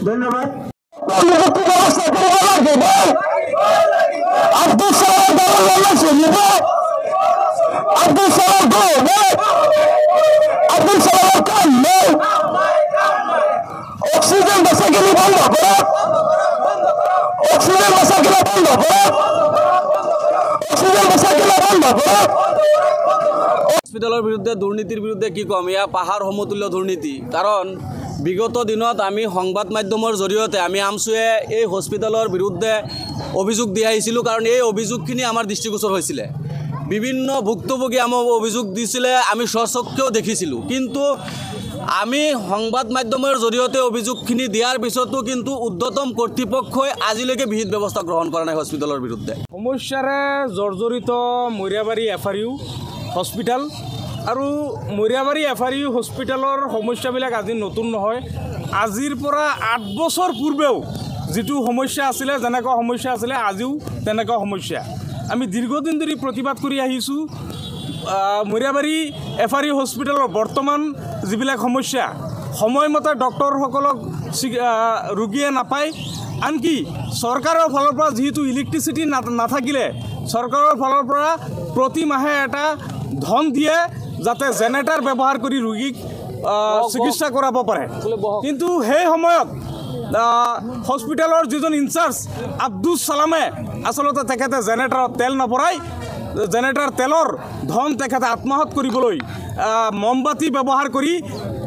ধন্যবাদ। অক্সিজেন বাসা গেলে বন্ধ করো, অক্সিজেন বাসা গেলে বন্ধ করো, অক্সিজেন বাসা গেলে বন্ধ করো। হস্পিটেলৰ বিৰুদ্ধে দুৰ্নীতিৰ বিৰুদ্ধে কি ক'ম, এয়া পাহাৰ সমতুল্য দুৰ্নীতি। কাৰণ বিগত দিনত আমি সংবাদ মাধ্যমৰ জৰিয়তে আমি আমচুৱে এই হস্পিটেলৰ বিৰুদ্ধে অভিযোগ দি আহিছিলোঁ। কাৰণ এই অভিযোগখিনি আমাৰ দৃষ্টিগোচৰ হৈছিলে, বিভিন্ন ভুক্তভোগী আমাক অভিযোগ দিছিলে, আমি স্বচক্ষেও দেখিছিলোঁ। কিন্তু আমি সংবাদ মাধ্যমৰ জৰিয়তে অভিযোগখিনি দিয়াৰ পিছতো কিন্তু ঊৰ্ধ্বতম কৰ্তৃপক্ষই আজিলৈকে বিহিত ব্যৱস্থা গ্ৰহণ কৰা নাই হস্পিটেলৰ বিৰুদ্ধে। সমস্যাৰে জৰ্জৰিত মৰিয়াবাৰী এফআৰইউ হস্পিটেল আৰু মৰিয়াবাৰী এফআৰইউ হস্পিটেলৰ সমস্যাবিলাক আজি নতুন নহয়। আজিৰ পৰা 8 বছৰ পূৰ্বেও যিটো সমস্যা আছিলে, যেনেকুৱা সমস্যা আছিলে আজিও তেনেকুৱা সমস্যা। আমি দীৰ্ঘদিন ধৰি প্ৰতিবাদ কৰি আহিছোঁ। মৰিয়াবাৰী এফআৰইউ হস্পিটেলৰ বৰ্তমান যিবিলাক সমস্যা, সময়মতে ডক্টৰসকলক ৰোগীয়ে নাপায়। আনকি চৰকাৰৰ ফালৰ পৰা যিহেতু ইলেক্ট্ৰিচিটি নাথাকিলে চৰকাৰৰ ফালৰ পৰা প্ৰতি মাহে এটা ধন দিয়ে যাতে জেনেৰেটাৰ ব্যৱহাৰ কৰি ৰোগীক চিকিৎসা কৰাব পাৰে। কিন্তু সেই সময়ত হস্পিটেলৰ যিজন ইনচাৰ্জ আব্দুল চালামে আচলতে তেখেতে জেনেৰেটাৰত তেল নভৰাই, জেনেৰেটাৰ তেলৰ ধন তেখেতে আত্মসাৎ কৰিবলৈ মমবাতি ব্যৱহাৰ কৰি,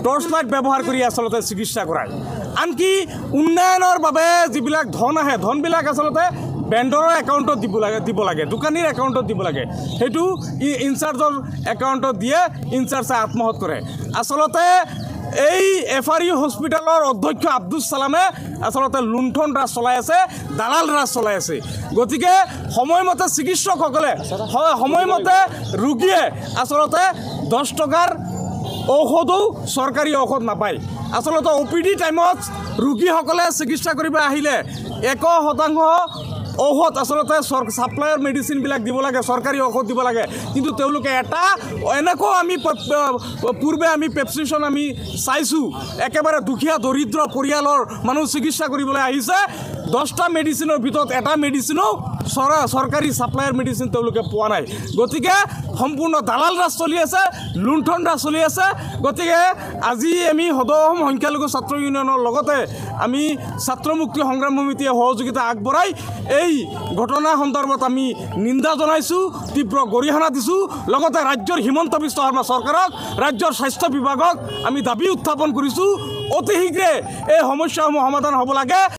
টৰ্চ লাইট ব্যৱহাৰ কৰি আচলতে চিকিৎসা কৰায়। আনকি উন্নয়নৰ বাবে যিবিলাক ধন আহে, ধনবিলাক আচলতে ভেণ্ডৰৰ একাউণ্টত দিব লাগে, দোকানীৰ একাউণ্টত দিব লাগে। সেইটো ইনচাৰ্জৰ একাউণ্টত দিয়ে, ইনচাৰ্জে আত্মসাৎ কৰে। আচলতে এই এফআৰইউ হস্পিটেলৰ অধ্যক্ষ আব্দুল চালামে আচলতে লুণ্ঠন ৰাজ চলাই আছে, দালাল ৰাজ চলাই আছে। গতিকে সময়মতে চিকিৎসকসকলে, সময়মতে ৰোগীয়ে আচলতে 10 টকাৰ ঔষধো চৰকাৰী ঔষধ নাপায়। আচলতে OPD টাইমত ৰোগীসকলে চিকিৎসা কৰিব আহিলে 100% ঔষধ আচলতে ছাপ্লাইৰ মেডিচিনবিলাক দিব লাগে, চৰকাৰী ঔষধ দিব লাগে। কিন্তু তেওঁলোকে এনেকুৱা আমি পূৰ্বে আমি প্ৰেছক্ৰিপশ্যন আমি চাইছোঁ, একেবাৰে দুখীয়া দৰিদ্ৰ পৰিয়ালৰ মানুহ চিকিৎসা কৰিবলৈ আহিছে, 10টা মেডিচিনৰ ভিতৰত এটা মেডিচিনো চৰকাৰী ছাপ্লাইৰ মেডিচিন তেওঁলোকে পোৱা নাই। গতিকে সম্পূৰ্ণ দালাল ৰাজ চলি আছে, লুণ্ঠন ৰাজ চলি আছে। গতিকে আজি আমি সদৌ অসম সংখ্যালঘু ছাত্ৰ ইউনিয়নৰ লগতে আমি ছাত্ৰ মুক্তি সংগ্ৰাম সমিতিয়ে সহযোগিতা আগবঢ়াই এই ঘটনা সন্দৰ্ভত আমি নিন্দা জনাইছোঁ, তীব্ৰ গৰিহণা দিছোঁ। লগতে ৰাজ্যৰ হিমন্ত বিশ্ব শৰ্মা চৰকাৰক, ৰাজ্যৰ স্বাস্থ্য বিভাগক আমি দাবী উত্থাপন কৰিছোঁ, অতি শীঘ্ৰে এই সমস্যাসমূহ সমাধান হ'ব লাগে।